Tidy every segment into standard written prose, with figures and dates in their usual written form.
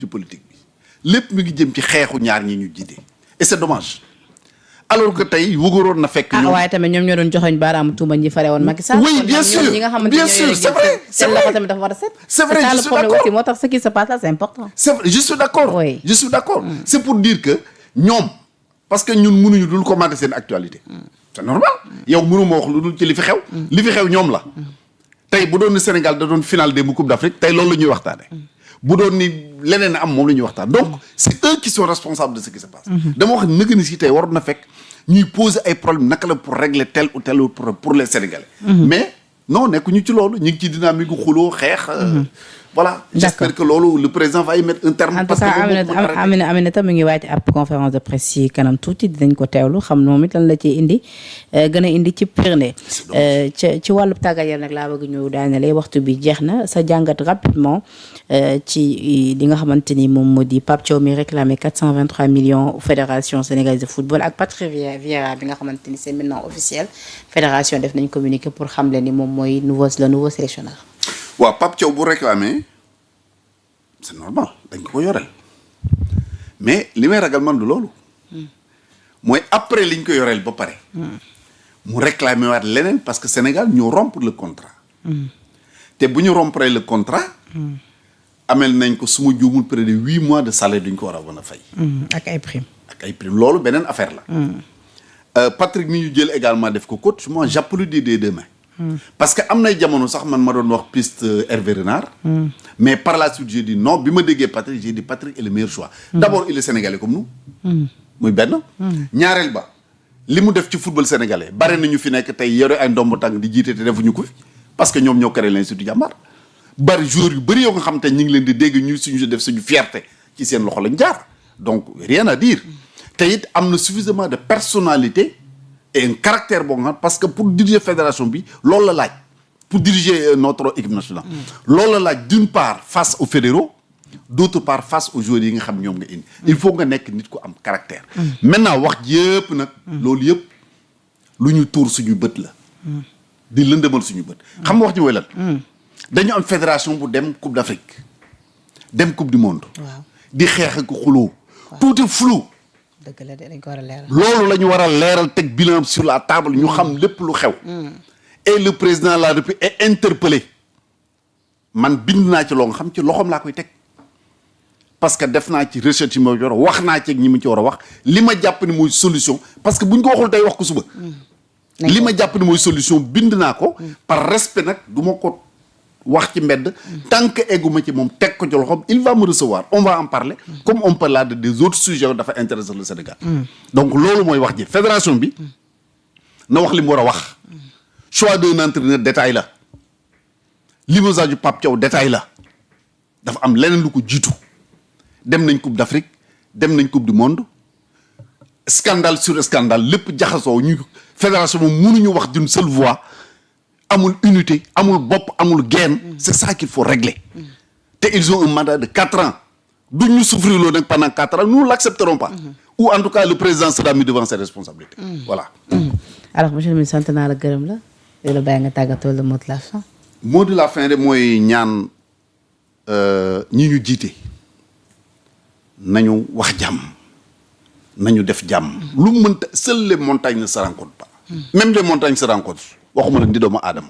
politique bi lépp mi ngi jëm ci xeexu ñaar ñi ñu jiite et c'est dommage alors que tey wëgëroon na fekk. waaye tamit ñoom ñoo doon joxoñ baaraamu tuuma ñi fare woon Macky Sall. oui bien sûr bien sûr c'est vrai c'est vrai seen loxo tamit dafa war a set. c'est vrai je suis d'accord aussi moo tax ce qui se passe là c'est important. c'est vrai je suis d'accord. oui je suis d'accord. c'est pour dire que ñoom parce que ñun mënuñu dul commenter seen actualité. c'est normal yow mënu ma wax lu dul ci li fi xew. li fi xew ñoom la. tey bu doon ni Sénégal da doon final démb Coupe d'Afrique tey loolu la ñuy waxtaane bu doon ni leneen am moom la ñuy waxtaan donc c'est eux qui sont responsables de ce qui se passe. dama wax nëgg ni si tey waroon na fekk ñuy poser ay problèmes naka la pour régler tel ou tel pour les Sénégalais. mais non nekkuñu ci loolu ñu ngi ci dynamique gu xuloo xeex. voilà j'espère que loolu le président va y mettre un terme. parce que Aminata mu ngi waaj ab conférence de presse yi kanam tuuti dinañ ko teewlu xam moom it lan la ciy indi gën a indi ci Pirne. ci wàllu tàggat yaram nag laa bëgg ñu daanele waxtu bi jeex na sa jàngat rapidement ci li nga xamante ni moom moo di Pape Thiaw mi réclamé 423 millions fédération sénégalaise de football ak Patrick Vieira bi nga xamante ni c'est maintenant officiel fédération def nañ communiqué pour xamle ni moom mooy le nouveau sélectionneur. waaw Pape Thiaw bu réclamé c'est normal dañ ko yoreel mais li may ragal man du loolu mooy après liñ ko yoreel ba pare mu réclamé waat leneen parce que Sénégal ñoo rompre le contrat te bu ñu rompre le contrat amel nañ ko suma juumul près de 8 mois de salaire duñ ko war a mën a fay ak ay prime loolu beneen affaire la Patrick mi ñu jël également def ko coach moi j'applaudis des deux mains parce que am nay jamono sax man ma doon wax piste Hervé Renard mais par la suite j'ai dit non bi ma déggee Patrick j'ai dit Patrick est le meilleur choix d'abord il est sénégalais comme nous muy benn ñaareel ba li mu def ci football sénégalais bare nañu fi nekk tey yore ay ndombo tànk di jiite te defuñu ko fi parce que ñoom ñoo créé l'Institut Jambar bari joueurs yu bëri yoo nga xam te ñu ngi leen di dégg ñu suñu def suñu fierté ci seen loxo lañ jaar donc rien à dire te it am na suffisamment de personnalité et un caractère boo nga xam parce que pour diriger fédération bi loolu la laaj pour diriger notre équipe nationale loolu la laaj d'une part face aux fédéraux d'autre part face aux joueurs yi nga xam ñoom nga indi il faut nga nekk nit ku am caractère maintenant wax yëpp nag loolu yëpp lu ñu tuur suñu bët la di lëndëmal suñu bët xam nga wax ji mooy lan dañu am fédération bu dem Coupe d'Afrique dem Coupe du Monde di xeex ak xuloo tout est flou dëgg la dañ ko war a leeral loolu la ñu war a leeral teg bilan sur la table ñu xam lépp lu xew et le président de la République est interpellé man bind naa ci loo nga xam ci loxoom laa koy teg parce que def naa ci recherche yi ma war a wax naa ci ak ñi mu ci war a wax li ma jàpp ni mooy solution parce que bu ñu ko waxul tey wax ko suba li ma jàpp ni mooy solution bind naa ko par respect nag du ma ko wax ci mbedd tant que egguma ci moom teg ko ci loxoom il va me recevoir on va en parler comme on parle là de des autres sujets dafa intéresser le Sénégal donc loolu mooy wax ji fédération bi na wax li mu war a wax choix d'un entraîneur détail la limogeage du Pape Thiaw détail la dafa am leneen lu ko jiitu dem nañ Coupe d'Afrique dem nañ Coupe du Monde scandale sur scandale lépp jaxasoo ñu fédération moom mënuñu wax d'une seule voix amul unité amul bopp amul genn c'est ça qu'il faut régler te ils ont un mandat de 4 ans duñ ñu souffrir loolu nag pendant 4 ans nous l'accepterons pas ou en tout cas le président sera mis devant ses responsabilités voilà alors monsieur le ministre sant naa la gërëm la di la bàyyi nga tàggatoo le mot de la fin mot de la fin de mooy ñaan ñi ñu jiite nañu wax jàmm nañu def jàmm lu mënta seules les montagnes ne se rencontrent pas même les montagnes se rencontrent waxuma la di doomu aadama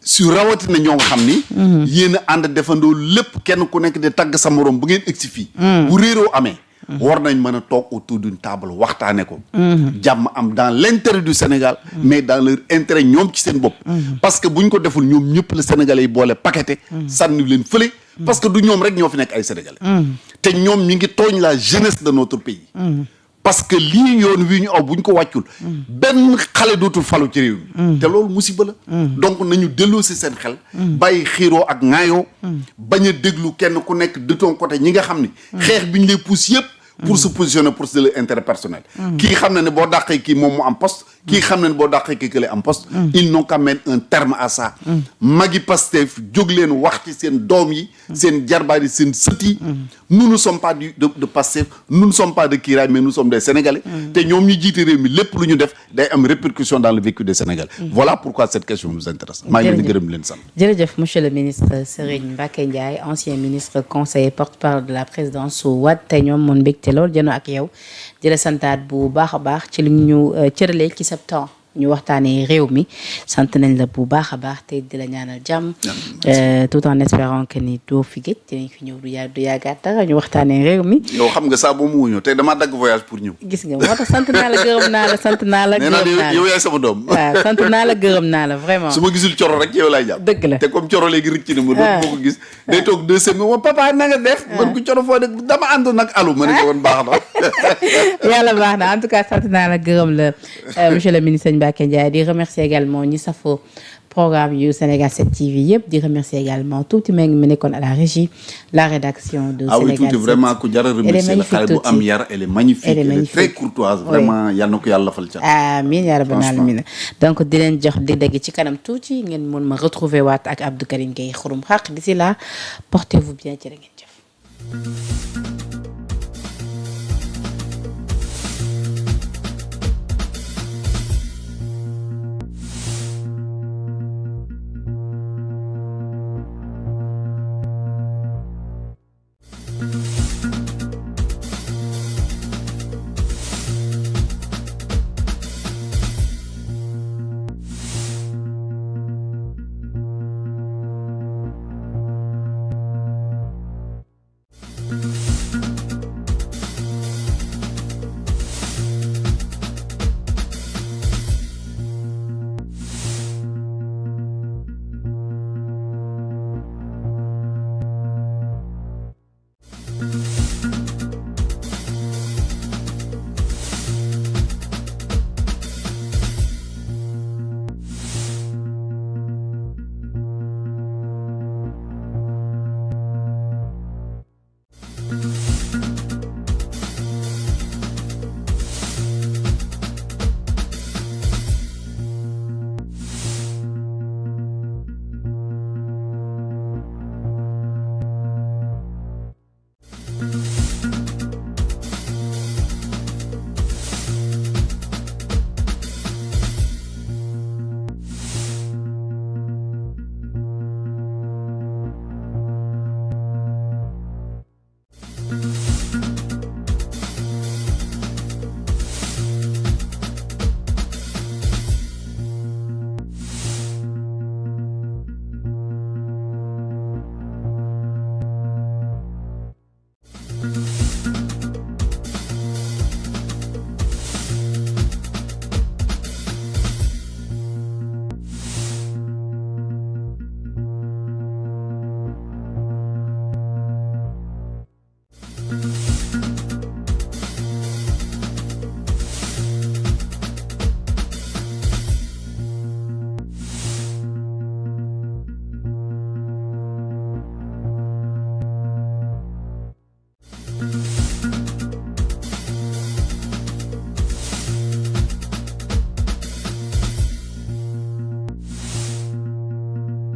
su rawatina ñoo nga xam ni yéen a ànd defandoo lépp kenn ku nekk di tagg sa morom bu ngeen egsi fii bu réeroo amee war nañ mën a toog autour d'une table waxtaane ko jàmm am dans l'intérêt du Sénégal mais dans leur intérêt ñoom ci seen bopp parce que bu ñu ko deful ñoom ñëpp la Sénégalais yi boole paqueté sànni leen fële parce que du ñoom rek ñoo fi nekk ay Sénégalais te ñoom ñi ngi tooñ la jeunesse de notre pays parce que lii yoon wi ñu aw bu ñu ko wàccul benn xale dootul falu ci réew mi te loolu musiba la donc nañu delloo si seen xel bàyyi xiiroo ak ŋaayoo bañ a déglu kenn ku nekk de ton côté ñi nga xam ni xeex bi ñu lay pousse yëpp pour se positionner pour leur intérêt personnel. Kii xam na ne boo dàqee kii moom mu am poste. Kii xam na ne boo dàqee kii kële am poste. Ils n'ont qu'à mettre un terme à ça. Magi Pastef jóg leen wax ci seen doom yi. seen jarbaat yi seen sët yi. Nous ne sommes pas de Pastef, nous ne sommes pas de Kiraay, mais nous sommes des Sénégalais. te ñoom ñu jiite réew mi lépp lu ñu def day am répercussion dans le vécu des Sénégalais. Voilà pourquoi cette question nous intéresse. maa ngi leen di gërëm leen sant. jërëjëf monsieur le ministre Serigne Mbacké Ndiaye ancien ministre conseiller porte-parole de la présidence su Wade te ñoom mun mbégte lool jënoo ak yow di la santaat bu baax a baax ci li ñu cëralee ci septembre ñu waxtaanee réew mi sant nañ la bu baax a baax te di la ñaanal jàmm tout en espérant que ni doo fi géej dinañ fi ñëw du yàggaat dara ñu waxtaanee réew mi. yow xam nga saa boo mu wuñoo tey damaa dagg voyage pour ñëw. gis nga moo tax sant naa la gërëm naa la sant naa la. gërëm naa la nee naa yow yaay sama doom. waaw sant naa la gërëm naa la vraiment. su ma gisul coro rek yow laay jàpp. dëgg la te comme coro léegi rëcc na ma doon moo ko gis. day toog 2 semaines ma papa na nga def. man ko coro foo def dama àndoon nag alu ma ne ko woon baax na. yàlla baax na en tout cas sant naa la gërëm la monsieur le ministre Mbacké Ndiaye di remercier également ñi safo programme yu Sénégal 7 TV yëpp di remercier également tuuti ma ngi mu nekkoon à la régie la rédaction de Sénégal 7. tuuti vraiment ku jar a remercier la xale bu am yar elle est magnifique elle est très courtoise vraiment yal na ko yàlla fal ca. amiin yaa rabbal aalamiin donc di leen jox di dégg ci kanam tuuti ngeen mën ma retrouver waat ak Abdou Karim Gueye xurum xaq d'ici là portez-vous bien jërë ngeen jëf.